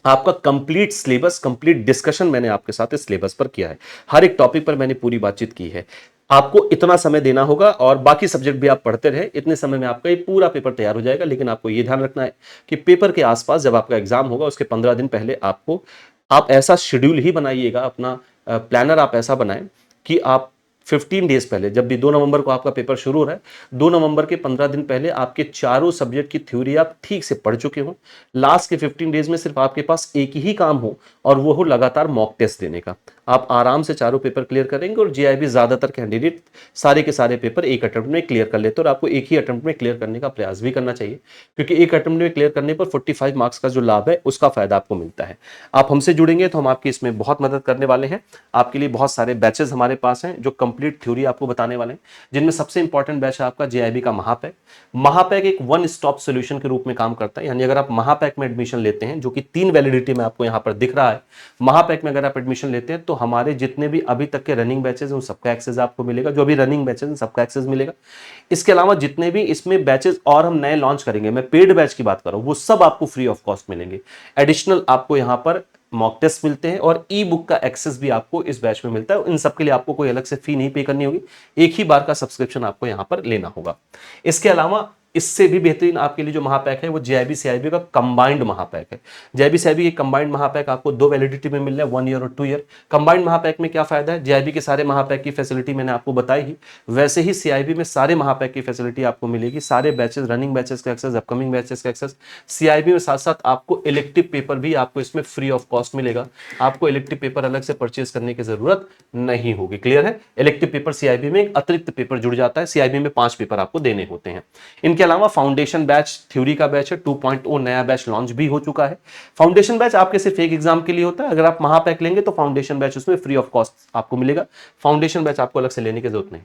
आपका कंप्लीट सिलेबस, कंप्लीट डिस्कशन मैंने आपके साथ इस सिलेबस पर किया है, हर एक टॉपिक पर मैंने पूरी बातचीत की है। आपको इतना समय देना होगा और बाकी सब्जेक्ट भी आप पढ़ते रहे, इतने समय में आपका ये पूरा पेपर तैयार हो जाएगा। लेकिन आपको ये ध्यान रखना है कि पेपर के आसपास जब आपका एग्जाम होगा उसके 15 दिन पहले आप ऐसा शेड्यूल ही बनाइएगा, अपना प्लानर आप ऐसा बनाएं कि आप 15 डेज पहले, जब भी 2 नवंबर को आपका पेपर शुरू हो रहा है, 2 नवंबर के 15 दिन पहले आपके चारों सब्जेक्ट की थ्योरी आप ठीक से पढ़ चुके हो, लास्ट के 15 डेज में सिर्फ आपके पास एक ही काम हो और वो हो लगातार मॉक टेस्ट देने का। आप आराम से चारों पेपर क्लियर करेंगे, और जीआईबी ज्यादातर कैंडिडेट सारे के सारे पेपर एक अटेम्प्ट में क्लियर कर लेते हैं, और आपको एक ही अटेम्प्ट में क्लियर करने का प्रयास भी करना चाहिए, क्योंकि एक अटेम्प्ट में क्लियर करने पर 45 मार्क्स का जो लाभ है उसका फायदा आपको मिलता है। आप हमसे जुड़ेंगे तो हम आपकी इसमें बहुत मदद करने वाले हैं, आपके लिए बहुत सारे बैचेस हमारे पास हैं जो कंप्लीट थ्योरी आपको बताने वाले हैं, जिनमें सबसे इंपॉर्टेंट बैच है आपका जेआईबी का महापैक। महापैक एक वन स्टॉप सोल्यूशन के रूप में काम करता है, यानी अगर आप महापैक में एडमिशन लेते हैं, जो कि 3 वैलिडिटी में आपको यहां पर दिख रहा है, महापैक में अगर आप एडमिशन लेते हैं तो हमारे जितने भी अभी तक के रनिंग बैचेस हैं उन सबका एक्सेस आपको मिलेगा, जो अभी रनिंग बैचेस हैं सबका एक्सेस मिलेगा। इसके अलावा जितने भी इसमें बैचेस और हम नए लॉन्च करेंगे, मैं पेड बैच की बात कर रहा हूं, वो सब आपको फ्री ऑफ कॉस्ट मिलेंगे। एडिशनल आपको यहां पर मॉक टेस्ट मिलते हैं और ई बुक का एक्सेस भी आपको इस बैच में मिलता है। इन सब के लिए आपको कोई अलग से फी नहीं पे करनी होगी, एक ही बार का सब्सक्रिप्शन आपको यहां पर लेना होगा। इसके अलावा इससे भी बेहतरीन आपके लिए जो महापैक है वो जेआईबी सीआईबी का कंबाइंड महापैक है। जेआईबी सीआईबी के कंबाइंड महापैक आपको 2 वैलिडिटी में मिल रहा है, 1 ईयर और 2 ईयर। कंबाइंड महापैक में क्या फायदा है, जेआईबी के सारे महापैक की फैसिलिटी मैंने आपको बताई ही, वैसे ही सीआईबी में सारे महापैक की फैसिलिटी आपको मिलेगी, सारे बैचेस, रनिंग बैचेस का एक्सेस, अपकमिंग बैचेस का एक्सेस। सीआईबी में साथ साथ आपको इलेक्टिव पेपर भी आपको इसमें फ्री ऑफ कॉस्ट मिलेगा, आपको इलेक्टिव पेपर अलग से परचेज करने की जरूरत नहीं होगी, क्लियर है। इलेक्टिव पेपर सीआईबी में एक अतिरिक्त पेपर जुड़ जाता है, सीआईबी में 5 पेपर आपको देने होते हैं। इनके अलावा फाउंडेशन बैच, थ्योरी का बैच है 2.0, नया बैच लॉन्च भी हो चुका है। फाउंडेशन बैच आपके सिर्फ एक एग्जाम के लिए होता है, अगर आप महापैक लेंगे तो फाउंडेशन बैच उसमें फ्री ऑफ कॉस्ट आपको मिलेगा, फाउंडेशन बैच आपको अलग से लेने की जरूरत नहीं।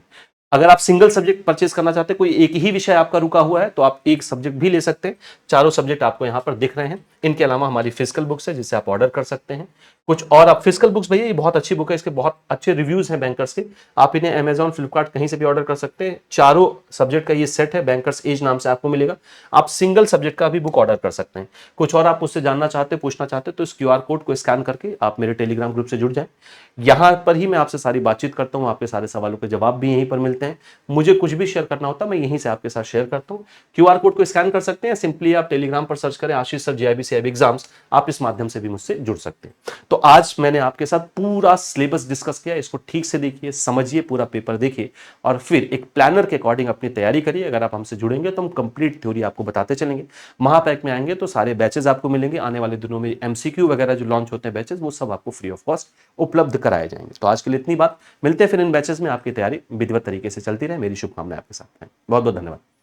अगर आप सिंगल सब्जेक्ट परचेज करना चाहते हैं, कोई एक ही विषय आपका रुका हुआ है, तो आप एक सब्जेक्ट भी ले सकते हैं। चारों सब्जेक्ट आपको यहाँ पर दिख रहे हैं। इनके अलावा हमारी फिजिकल बुक्स है जिससे आप ऑर्डर कर सकते हैं। कुछ और आप फिजिकल बुक्स, भैया ये बहुत अच्छी बुक है, इसके बहुत अच्छे रिव्यूज हैं बैंकर्स के। आप इन्हें अमेजॉन, फ्लिपकार्ट कहीं से भी ऑर्डर कर सकते हैं। चारों सब्जेक्ट का ये सेट है, बैंकर्स एज नाम से आपको मिलेगा। आप सिंगल सब्जेक्ट का भी बुक ऑर्डर कर सकते हैं। कुछ और आप मुझसे जानना चाहते हैं, पूछना चाहते हैं, तो इस क्यूआर कोड को स्कैन करके आप मेरे टेलीग्राम ग्रुप से जुड़ जाएं। यहाँ पर ही मैं आपसे सारी बातचीत करता हूँ, आपके सारे सवालों के जवाब भी यहीं पर मिलते हैं। मुझे कुछ भी शेयर करना होता है मैं यहीं से आपके साथ शेयर करता हूँ। क्यूआर कोड को स्कैन कर सकते हैं, सिंपली आप टेलीग्राम पर सर्च करें आशीष सर जीआईबी सीआईबी एग्जाम्स, आप इस माध्यम से भी मुझसे जुड़ सकते हैं। तो आज मैंने आपके साथ पूरा सिलेबस डिस्कस किया, इसको ठीक से देखिए, समझिए, पूरा पेपर देखिए और फिर एक प्लानर के अकॉर्डिंग अपनी तैयारी करिए। अगर आप हमसे जुड़ेंगे तो हम कंप्लीट थ्योरी आपको बताते चलेंगे। महापैक में आएंगे तो सारे बैचेज आपको मिलेंगे। आने वाले दिनों में एमसीक्यू वगैरह जो लॉन्च होते हैं बैचेज, वो सब आपको फ्री ऑफ कॉस्ट उपलब्ध कराए जाएंगे। तो आज के लिए इतनी बात, मिलते हैं फिर इन बैचेज में। आपकी तैयारी विधिवत तरीके से चलती रहे, मेरी शुभकामनाएं आपके साथ हैं। बहुत बहुत धन्यवाद।